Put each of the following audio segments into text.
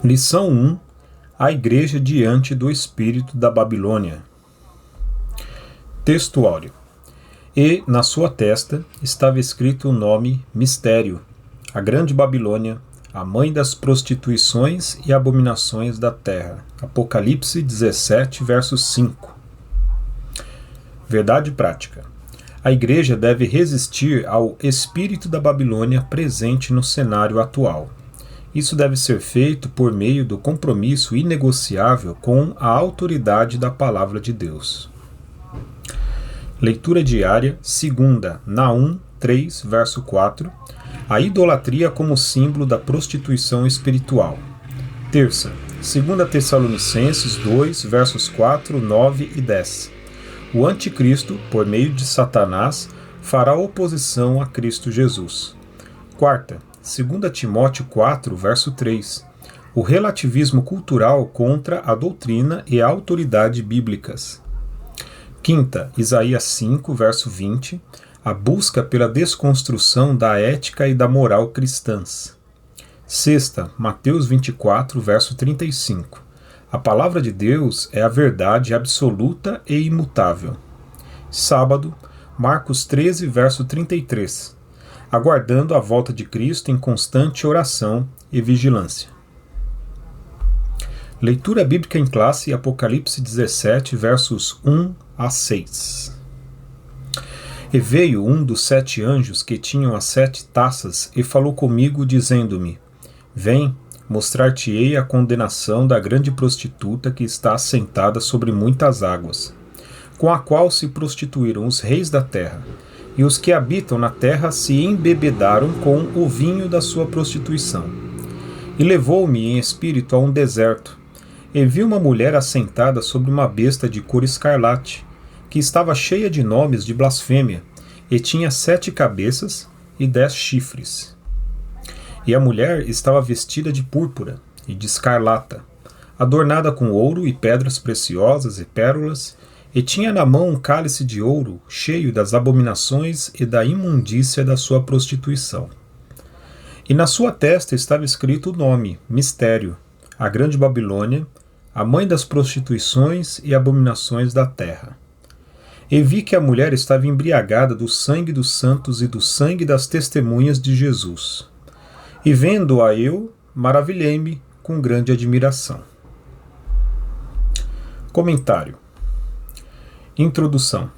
Lição 1. A Igreja diante do espírito da Babilônia. Texto áureo. E na sua testa estava escrito o nome Mistério, a grande Babilônia, a mãe das prostituições e abominações da terra. Apocalipse 17, verso 5. Verdade prática. A Igreja deve resistir ao espírito da Babilônia presente no cenário atual. Isso deve ser feito por meio do compromisso inegociável com a autoridade da Palavra de Deus. Leitura diária, segunda, Naum 3, verso 4, a idolatria como símbolo da prostituição espiritual. Terça, 2 Tessalonicenses 2, versos 4, 9 e 10. O anticristo, por meio de Satanás, fará oposição a Cristo Jesus. Quarta, 2 Timóteo 4, verso 3. O relativismo cultural contra a doutrina e a autoridade bíblicas. Quinta, Isaías 5, verso 20. A busca pela desconstrução da ética e da moral cristãs. Sexta, Mateus 24, verso 35. A palavra de Deus é a verdade absoluta e imutável. Sábado, Marcos 13, verso 33. Aguardando a volta de Cristo em constante oração e vigilância. Leitura bíblica em classe, Apocalipse 17, versos 1 a 6. E veio um dos 7 anjos que tinham as 7 taças e falou comigo, dizendo-me: Vem, mostrar-te-ei a condenação da grande prostituta que está assentada sobre muitas águas, com a qual se prostituíram os reis da terra, e os que habitam na terra se embebedaram com o vinho da sua prostituição. E levou-me em espírito a um deserto, e vi uma mulher assentada sobre uma besta de cor escarlate, que estava cheia de nomes de blasfêmia, e tinha 7 cabeças e 10 chifres. E a mulher estava vestida de púrpura e de escarlata, adornada com ouro e pedras preciosas e pérolas, e tinha na mão um cálice de ouro cheio das abominações e da imundícia da sua prostituição. E na sua testa estava escrito o nome, Mistério, a grande Babilônia, a mãe das prostituições e abominações da terra. E vi que a mulher estava embriagada do sangue dos santos e do sangue das testemunhas de Jesus. E vendo-a eu, maravilhei-me com grande admiração. Comentário. Introdução.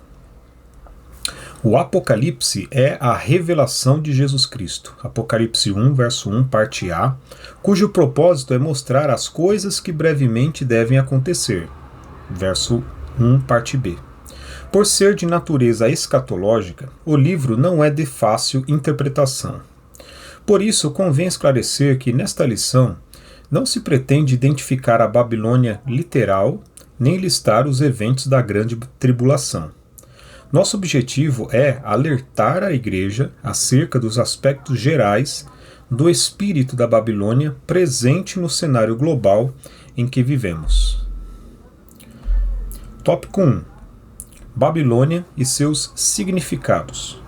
O Apocalipse é a revelação de Jesus Cristo. Apocalipse 1, verso 1, parte A, cujo propósito é mostrar as coisas que brevemente devem acontecer. Verso 1, parte B. Por ser de natureza escatológica, o livro não é de fácil interpretação. Por isso, convém esclarecer que nesta lição não se pretende identificar a Babilônia literal, nem listar os eventos da grande tribulação. Nosso objetivo é alertar a Igreja acerca dos aspectos gerais do espírito da Babilônia presente no cenário global em que vivemos. Tópico 1. Babilônia e seus significados.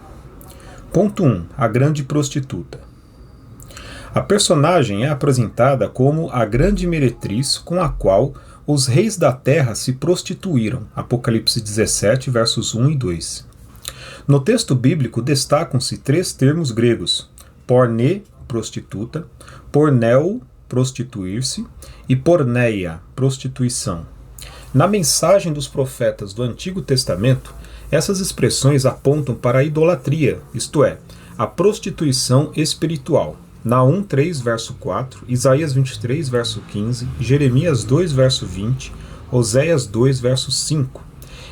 Ponto 1. A grande prostituta. A personagem é apresentada como a grande meretriz com a qual os reis da terra se prostituíram. Apocalipse 17, versos 1 e 2. No texto bíblico destacam-se 3 termos gregos: porne, prostituta; porneo, prostituir-se; e porneia, prostituição. Na mensagem dos profetas do Antigo Testamento, essas expressões apontam para a idolatria, isto é, a prostituição espiritual. Naum 3, verso 4, Isaías 23, verso 15, Jeremias 2, verso 20, Oséias 2, verso 5.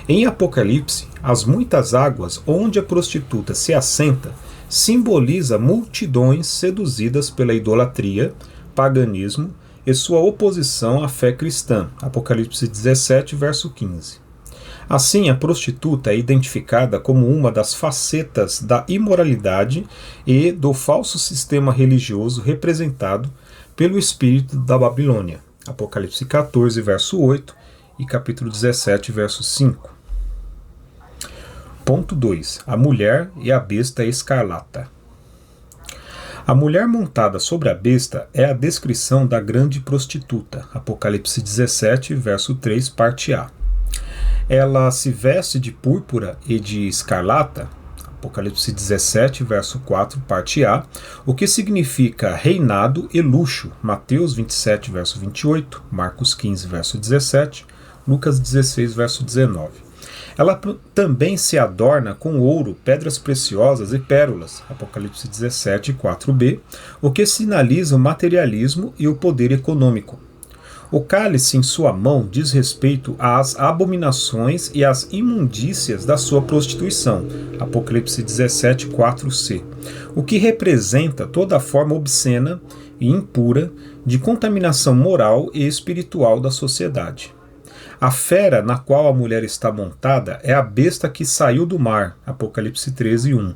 Em Apocalipse, as muitas águas onde a prostituta se assenta simboliza multidões seduzidas pela idolatria, paganismo e sua oposição à fé cristã. Apocalipse 17, verso 15. Assim, a prostituta é identificada como uma das facetas da imoralidade e do falso sistema religioso representado pelo espírito da Babilônia. Apocalipse 14, verso 8 e capítulo 17, verso 5. Ponto 2. A mulher e a besta escarlata. A mulher montada sobre a besta é a descrição da grande prostituta, Apocalipse 17, verso 3, parte A. Ela se veste de púrpura e de escarlata, Apocalipse 17, verso 4, parte A, o que significa reinado e luxo, Mateus 27, verso 28, Marcos 15, verso 17, Lucas 16, verso 19. Ela também se adorna com ouro, pedras preciosas e pérolas, Apocalipse 17, 4b, o que sinaliza o materialismo e o poder econômico. O cálice em sua mão diz respeito às abominações e às imundícias da sua prostituição, Apocalipse 17, 4c, o que representa toda a forma obscena e impura de contaminação moral e espiritual da sociedade. A fera na qual a mulher está montada é a besta que saiu do mar, Apocalipse 13, 1.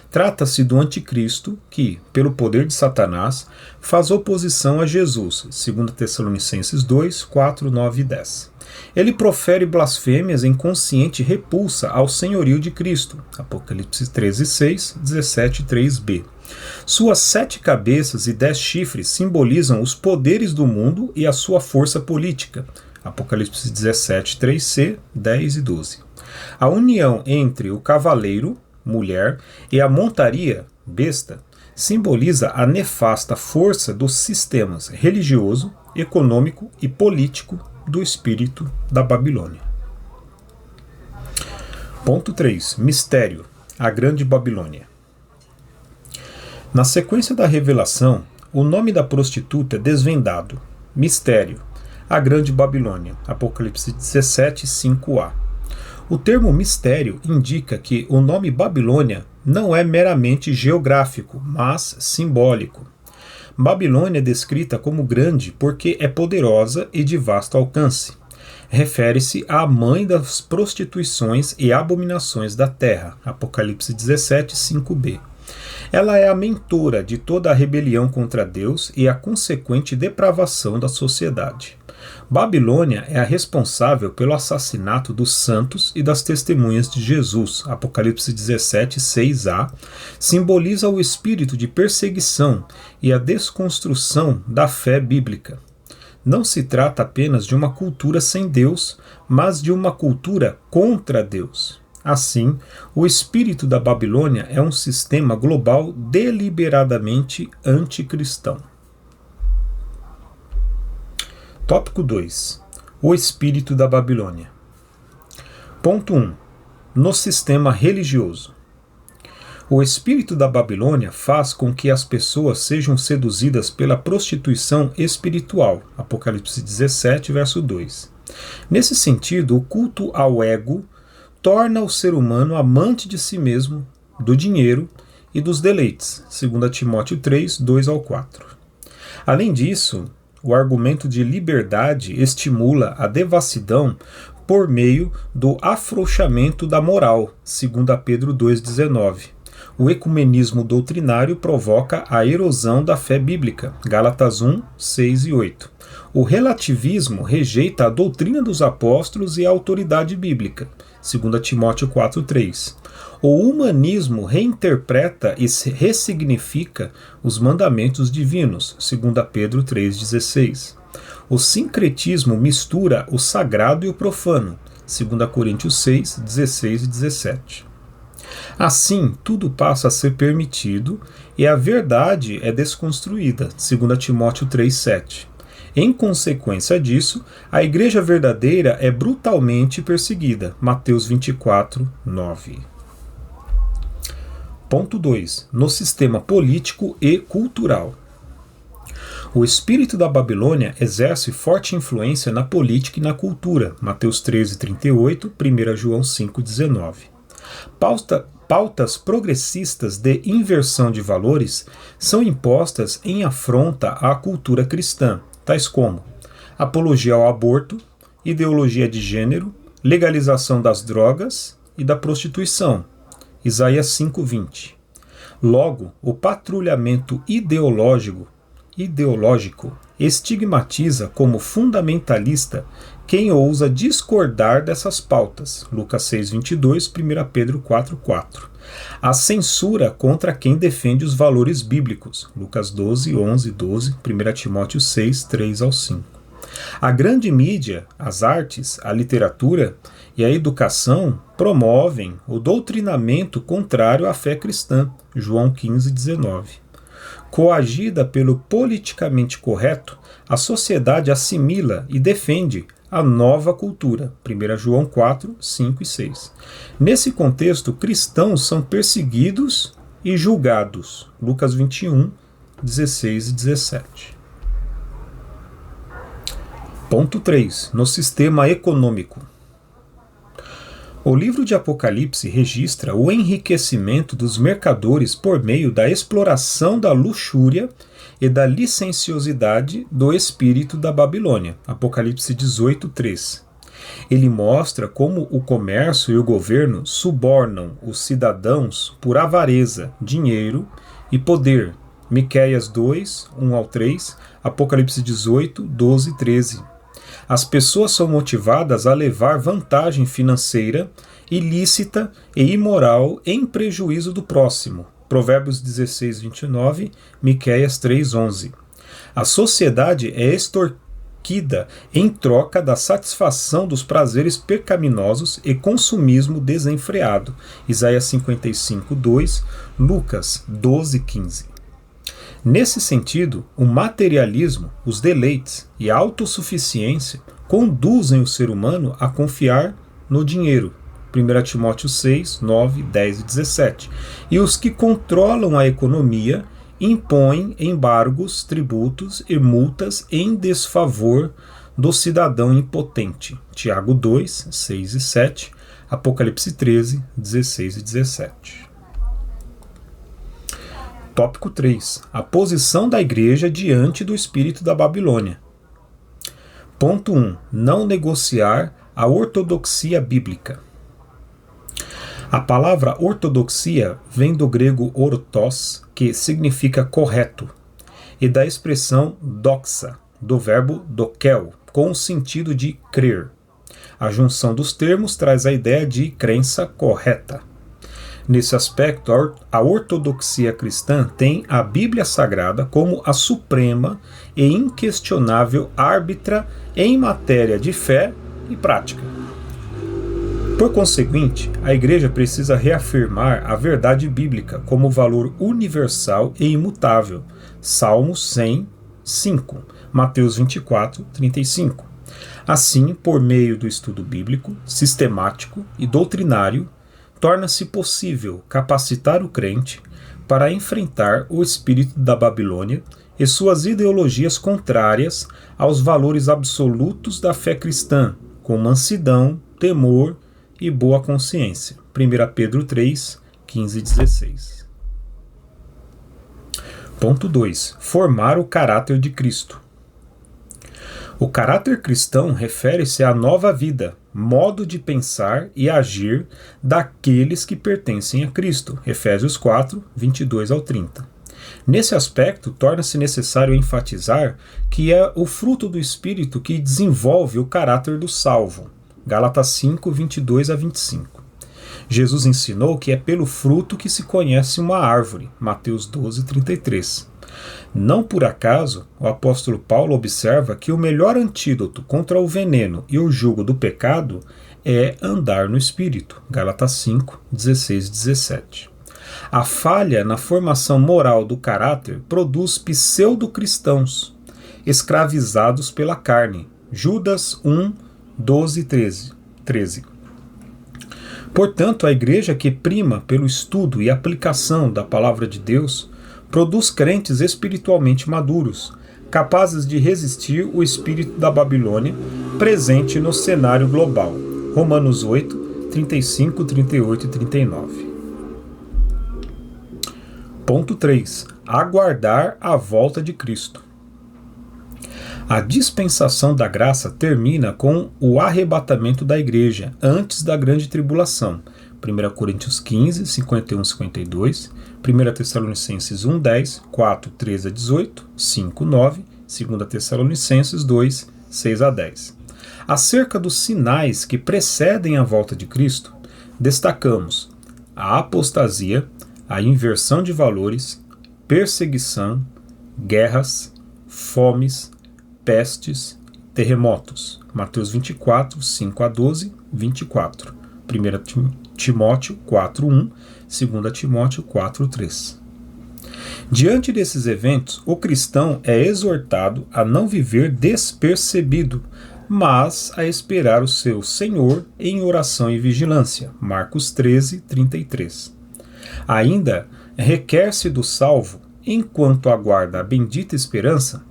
Trata-se do anticristo que, pelo poder de Satanás, faz oposição a Jesus, 2 Tessalonicenses 2, 4, 9 e 10. Ele profere blasfêmias em consciente repulsa ao senhorio de Cristo, Apocalipse 13, 6, 17, 3b. Suas 7 cabeças e 10 chifres simbolizam os poderes do mundo e a sua força política, Apocalipse 17, 3c, 10 e 12. A união entre o cavaleiro, mulher, e a montaria, besta, simboliza a nefasta força dos sistemas religioso, econômico e político do espírito da Babilônia. Ponto 3. Mistério, a Grande Babilônia. Na sequência da revelação, o nome da prostituta é desvendado. Mistério, a Grande Babilônia, Apocalipse 17, 5a. O termo mistério indica que o nome Babilônia não é meramente geográfico, mas simbólico. Babilônia é descrita como grande porque é poderosa e de vasto alcance. Refere-se à mãe das prostituições e abominações da terra, Apocalipse 17, 5b. Ela é a mentora de toda a rebelião contra Deus e a consequente depravação da sociedade. Babilônia é a responsável pelo assassinato dos santos e das testemunhas de Jesus, Apocalipse 17, 6a, simboliza o espírito de perseguição e a desconstrução da fé bíblica. Não se trata apenas de uma cultura sem Deus, mas de uma cultura contra Deus. Assim, o espírito da Babilônia é um sistema global deliberadamente anticristão. Tópico 2. O espírito da Babilônia. Ponto 1. No sistema religioso. O espírito da Babilônia faz com que as pessoas sejam seduzidas pela prostituição espiritual. Apocalipse 17, verso 2. Nesse sentido, o culto ao ego torna o ser humano amante de si mesmo, do dinheiro e dos deleites. 2 Timóteo 3, 2 ao 4. Além disso, o argumento de liberdade estimula a devassidão por meio do afrouxamento da moral, 2 Pedro 2,19. O ecumenismo doutrinário provoca a erosão da fé bíblica, Gálatas 1, 6 e 8. O relativismo rejeita a doutrina dos apóstolos e a autoridade bíblica, 2 Timóteo 4, 3. O humanismo reinterpreta e ressignifica os mandamentos divinos, 2 Pedro 3,16. O sincretismo mistura o sagrado e o profano, 2 Coríntios 6, 16 e 17. Assim, tudo passa a ser permitido e a verdade é desconstruída, 2 Timóteo 3, 7. Em consequência disso, a igreja verdadeira é brutalmente perseguida, Mateus 24, 9. Ponto 2. No sistema político e cultural. O espírito da Babilônia exerce forte influência na política e na cultura, Mateus 13, 38, 1 João 5, 19. Pautas progressistas de inversão de valores são impostas em afronta à cultura cristã, tais como apologia ao aborto, ideologia de gênero, legalização das drogas e da prostituição, Isaías 5:20. Logo, o patrulhamento ideológico estigmatiza como fundamentalista quem ousa discordar dessas pautas. Lucas 6:22, 1 Pedro 4:4. A censura contra quem defende os valores bíblicos. Lucas 12:11-12, 1 Timóteo 6:3-5. A grande mídia, as artes, a literatura e a educação promovem o doutrinamento contrário à fé cristã. João 15:19. Coagida pelo politicamente correto, a sociedade assimila e defende a nova cultura. 1 João 4, 5 e 6. Nesse contexto, cristãos são perseguidos e julgados. Lucas 21, 16 e 17. Ponto 3. No sistema econômico. O livro de Apocalipse registra o enriquecimento dos mercadores por meio da exploração da luxúria e da licenciosidade do espírito da Babilônia. Apocalipse 18:3. Ele mostra como o comércio e o governo subornam os cidadãos por avareza, dinheiro e poder. Miqueias 2, 1-3, Apocalipse 18, 12 e 13. As pessoas são motivadas a levar vantagem financeira, ilícita e imoral em prejuízo do próximo. Provérbios 16:29, Miqueias 3:11. A sociedade é extorquida em troca da satisfação dos prazeres pecaminosos e consumismo desenfreado. Isaías 55:2, Lucas 12:15. Nesse sentido, o materialismo, os deleites e a autossuficiência conduzem o ser humano a confiar no dinheiro. 1 Timóteo 6, 9, 10 e 17. E os que controlam a economia impõem embargos, tributos e multas em desfavor do cidadão impotente. Tiago 2, 6 e 7, Apocalipse 13, 16 e 17. Tópico 3. A posição da igreja diante do espírito da Babilônia. Ponto 1. Não negociar a ortodoxia bíblica. A palavra ortodoxia vem do grego ortos, que significa correto, e da expressão doxa, do verbo dokel, com o sentido de crer. A junção dos termos traz a ideia de crença correta. Nesse aspecto, a ortodoxia cristã tem a Bíblia Sagrada como a suprema e inquestionável árbitra em matéria de fé e prática. Por conseguinte, a Igreja precisa reafirmar a verdade bíblica como valor universal e imutável. Salmos 100, 5, Mateus 24, 35. Assim, por meio do estudo bíblico, sistemático e doutrinário, torna-se possível capacitar o crente para enfrentar o espírito da Babilônia e suas ideologias contrárias aos valores absolutos da fé cristã, com mansidão, temor e boa consciência. 1 Pedro 3, 15 e 16. Ponto 2. Formar o caráter de Cristo. O caráter cristão refere-se à nova vida, modo de pensar e agir daqueles que pertencem a Cristo. Efésios 4, 22-30. Nesse aspecto, torna-se necessário enfatizar que é o fruto do Espírito que desenvolve o caráter do salvo. Gálatas 5, 22-25. Jesus ensinou que é pelo fruto que se conhece uma árvore. Mateus 12, 33. Não por acaso, o apóstolo Paulo observa que o melhor antídoto contra o veneno e o jugo do pecado é andar no Espírito. Gálatas 5, 16 e 17. A falha na formação moral do caráter produz pseudo-cristãos, escravizados pela carne. Judas 1, 12 e 13. Portanto, a igreja que prima pelo estudo e aplicação da palavra de Deus produz crentes espiritualmente maduros, capazes de resistir o espírito da Babilônia presente no cenário global. Romanos 8, 35, 38 e 39. Ponto 3. Aguardar a volta de Cristo. A dispensação da graça termina com o arrebatamento da igreja antes da grande tribulação. 1 Coríntios 15, 51 e 52, 1 Tessalonicenses 1, 10, 4, 13 a 18, 5, 9, 2 Tessalonicenses 2, 6 a 10. Acerca dos sinais que precedem a volta de Cristo, destacamos a apostasia, a inversão de valores, perseguição, guerras, fomes, pestes, terremotos. Mateus 24, 5 a 12, 24. 1 Timóteo 4, 1, 2 Timóteo 4, 3. Diante desses eventos, o cristão é exortado a não viver despercebido, mas a esperar o seu Senhor em oração e vigilância. Marcos 13, 33. Ainda requer-se do salvo, enquanto aguarda a bendita esperança,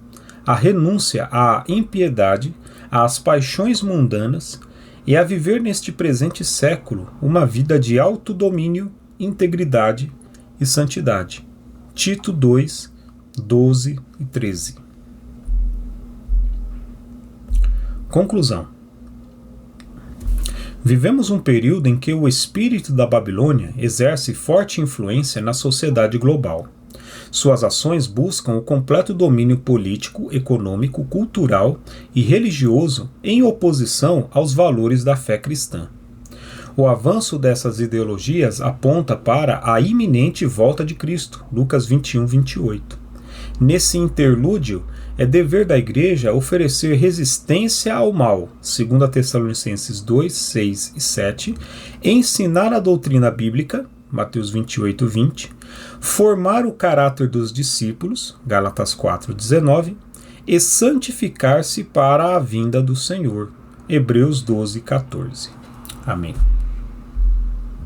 a renúncia à impiedade, às paixões mundanas e a viver neste presente século uma vida de autodomínio, integridade e santidade. Tito 2, 12 e 13. Conclusão. Vivemos um período em que o espírito da Babilônia exerce forte influência na sociedade global. Suas ações buscam o completo domínio político, econômico, cultural e religioso em oposição aos valores da fé cristã. O avanço dessas ideologias aponta para a iminente volta de Cristo, Lucas 21, 28. Nesse interlúdio, é dever da Igreja oferecer resistência ao mal, 2 Tessalonicenses 2, 6 e 7, ensinar a doutrina bíblica, Mateus 28, 20, formar o caráter dos discípulos, Gálatas 4, 19, e santificar-se para a vinda do Senhor, Hebreus 12, 14. Amém.